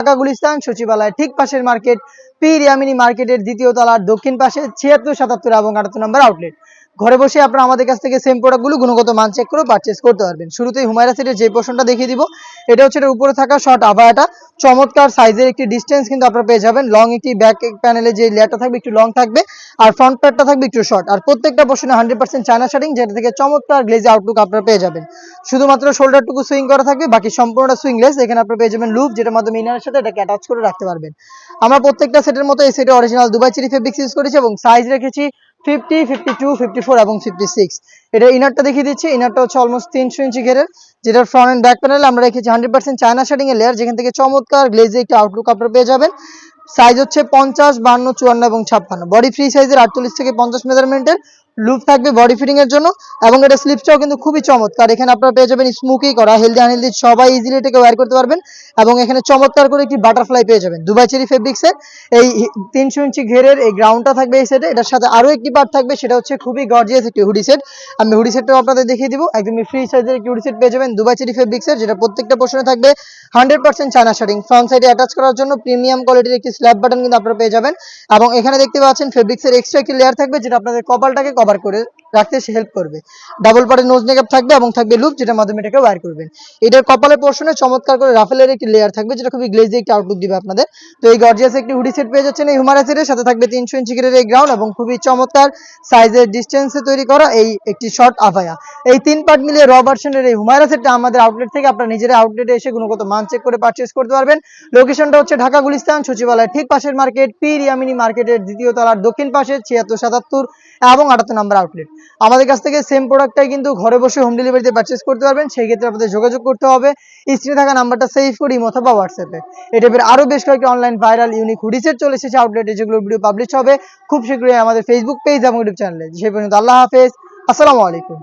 ঢাকা গুলিস্তান সচিবালয় ঠিক পাশের মার্কেট পীর ইয়ামিনী মার্কেটের দ্বিতীয় তলার দক্ষিণ পাশে ৭৬, ৭৭ এবং ৭৮ নম্বর আউটলেট। ঘরে বসে আপনারা আমাদের কাছ থেকে সেম প্রোডাক্টগুলো গুণগত মান চেক করে পারচেজ করতে পারবেন। শুরুতেই হুমায়রা সেটের যে পোর্শনটা দেখিয়ে দিব, এটা হচ্ছে এটার উপরে থাকা শর্ট আভায়াটা। চমৎকার সাইজের একটি ডিস্টেন্স কিন্তু আপনারা পেয়ে যাবেন। লং একটি ব্যাক প্যানেলে যে লেয়ারটা থাকবে একটু লং থাকবে, আর ফ্রন্ট প্যাডটা থাকবে একটু শর্ট। আর প্রত্যেকটা পোর্শনে 100% চায়না শার্টিং, যেটা থেকে চমৎকার গ্লেজি আউটলুক আপনারা পেয়ে যাবেন। শুধুমাত্র শোল্ডারটুকু সুইং করা থাকবে, বাকি সম্পূর্ণটা সুইংলেস। এখানে আপনারা পেয়ে যাবেন লুপ, যেটার মাধ্যমে ইনারের সাথে এটাকে অ্যাটাচ করে রাখতে পারবেন। আমরা প্রত্যেকটা সেটের মতো এই সেটে original Dubai cherry fabrics use করেছি এবং সাইজ রেখেছি 50, 52, 54 এবং 56। এটা ইনারটা দেখিয়ে দিচ্ছি। ইনারটা হচ্ছে অলমোস্ট 300 ইঞ্চি ঘেরের, যেটার ফ্রন্ট এন্ড ব্যাক প্যানেলে আমরা রেখেছি 100% চায়না শার্টিং এর লেয়ার, যেখান থেকে চমৎকার গ্লেজি একটা আউটলুক আপনারা পেয়ে যাবেন। সাইজ হচ্ছে 50, 52, 54 এবং 56। বডি ফ্রি সাইজের 48 থেকে 50 মেজারমেন্টের লুপ থাকবে বডি ফিটিং এর জন্য, এবং এটা স্লিপসটাও কিন্তু খুবই চমৎকার। এখানে আপনারা পেয়ে যাবেন স্মোকি করা, হেলদি আনহেলদি সবাই ইজিলি এটাকে ওয়্যার করতে পারবেন। এবং এখানে চমৎকার করে একটি বাটারফ্লাই পেয়ে যাবেন দুবাই চেরি ফেব্রিক্সের। এই 300 ইঞ্চি ঘেরের এই গ্রাউন্ডটা থাকবে এই সেটে। এটার সাথে আরো একটি পার্ট থাকবে, সেটা হচ্ছে খুবই গর্জিয়াস একটি হুডি সেট। আমি হুডি সেটটাও আপনাদের দেখিয়ে দিব। একদমই ফ্রি সাইজের একটি হুডি সেট পেয়ে যাবেন দুবাই চেরি ফেব্রিক্সের, যেটা প্রত্যেকটা পোর্শনে থাকবে 100% চায়না শার্টিং। ফ্রন্ট সাইডে অ্যাটাচ করার জন্য প্রিমিয়াম কোয়ালিটির একটি স্ল্যাব বাটন কিন্তু আপনারা পেয়ে যাবেন। এবং এখানে দেখতে পাচ্ছেন ফেব্রিক্সের এক্সট্রা একটি লেয়ার থাকবে, যেটা আপনাদের কপালটাকে কভার করে রাখতে হেল্প করবে। ডাবল পার্টের নোজ মেকআপ থাকবে এবং থাকবে লুপ, যেটার মাধ্যমে এটাকে ওয়্যার করবেন। এটার কপালের পোর্শনে চমৎকার করে রাফেলের একটি লেয়ার থাকবে, যেটা খুবই গ্লেজি একটি আউটলুক দিবে আপনাদের। তো এই গর্জিয়াস একটি হুডি সেট পেয়ে যাচ্ছেন এই হুমায়রা সেটের সাথে। থাকবে 300 ইঞ্চি ঘেরের এই গ্রাউন্ড এবং খুবই চমৎকার সাইজের ডিস্টেন্সে তৈরি করা এই একটি শর্ট আভায়া। এই 3 পার্ট মিলিয়ে র ভার্সনের এই হুমায়রা সেটটা আমাদের আউটলেট থেকে আপনারা নিজেরা আউটলেটে এসে গুণগত মান চেক করে পারচেজ করতে পারবেন। লোকেশনটা হচ্ছে ঢাকা গুলিস্তান সচিবালয় ঠিক পাশের মার্কেট পীর ইয়ামিনী মার্কেটের দ্বিতীয় তলার দক্ষিণ পাশে 76, 77 এবং 78 নম্বর আউটলেট। আমাদের কাছ থেকে সেম প্রোডাক্টটাই কিন্তু ঘরে বসে হোম ডেলিভারিতে পারচেজ করতে পারবেন। সেই ক্ষেত্রে আপনাদের যোগাযোগ করতে হবে স্ক্রিনে থাকা নাম্বারটা সেভ করে ইমো অথবা হোয়াটসঅ্যাপে। এই টাইপের আরো বেশ কয়েকটি online viral unique hoodie set চলে এসেছে আউটলেটে, যেগুলো ভিডিও পাবলিশ হবে খুব শীঘ্রই আমাদের ফেসবুক পেজ এবং ইউটিউব চ্যানেলে। সেই পর্যন্ত আল্লাহ হাফেজ, আসসালামু আলাইকুম।